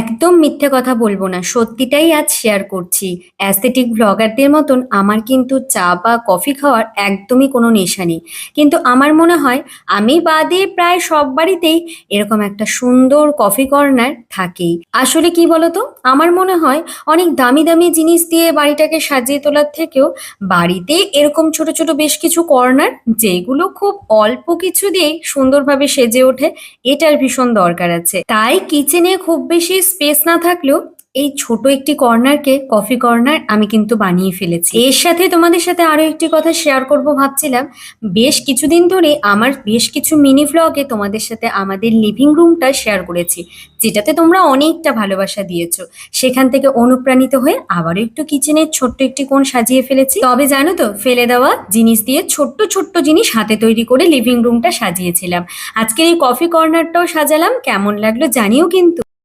একদম মিথ্যে কথা বলবো না, সত্যিটাই আজ শেয়ার করছি। অ্যাস্থেটিক ব্লগারদের মতন আমার কিন্তু চা বা কফি খাওয়ার একদমই কোনো নেশা নেই। কিন্তু আমার মনে হয় আমি বাদে প্রায় সব বাড়িতেই এরকম একটা সুন্দর কফি কর্নার থাকেই। আসলে কি বলতো, আমার মনে হয় অনেক দামি দামি জিনিস দিয়ে বাড়িটাকে সাজিয়ে তোলার থেকেও বাড়িতে এরকম ছোট ছোট বেশ কিছু কর্নার, যেগুলো খুব অল্প কিছু দিয়ে সুন্দরভাবে সেজে ওঠে, এটার ভীষণ দরকার আছে। তাই কিচেনে খুব বেশি স্পেস না থাকলেও এই ছোট একটি কর্নারকে কফি কর্নার আমি কিন্তু বানিয়ে ফেলেছি। এর সাথে তোমাদের সাথে আরো একটি কথা শেয়ার করব ভাবছিলাম। বেশ কিছুদিন ধরে আমার বেশ কিছু মিনি ভ্লগে তোমাদের সাথে আমাদের লিভিং রুমটা শেয়ার করেছি, যেটাতে তোমরা অনেকটা ভালোবাসা দিয়েছো। সেখান থেকে অনুপ্রাণিত হয়ে আবারও একটু কিচেনের ছোট্ট একটি কোণ সাজিয়ে ফেলেছি। তবে জানো তো, ফেলে দেওয়া জিনিস দিয়ে ছোট্ট ছোট্ট জিনিস হাতে তৈরি করে লিভিং রুমটা সাজিয়েছিলাম। আজকের এই কফি কর্নারটাও সাজালাম, কেমন লাগলো জানিও কিন্তু।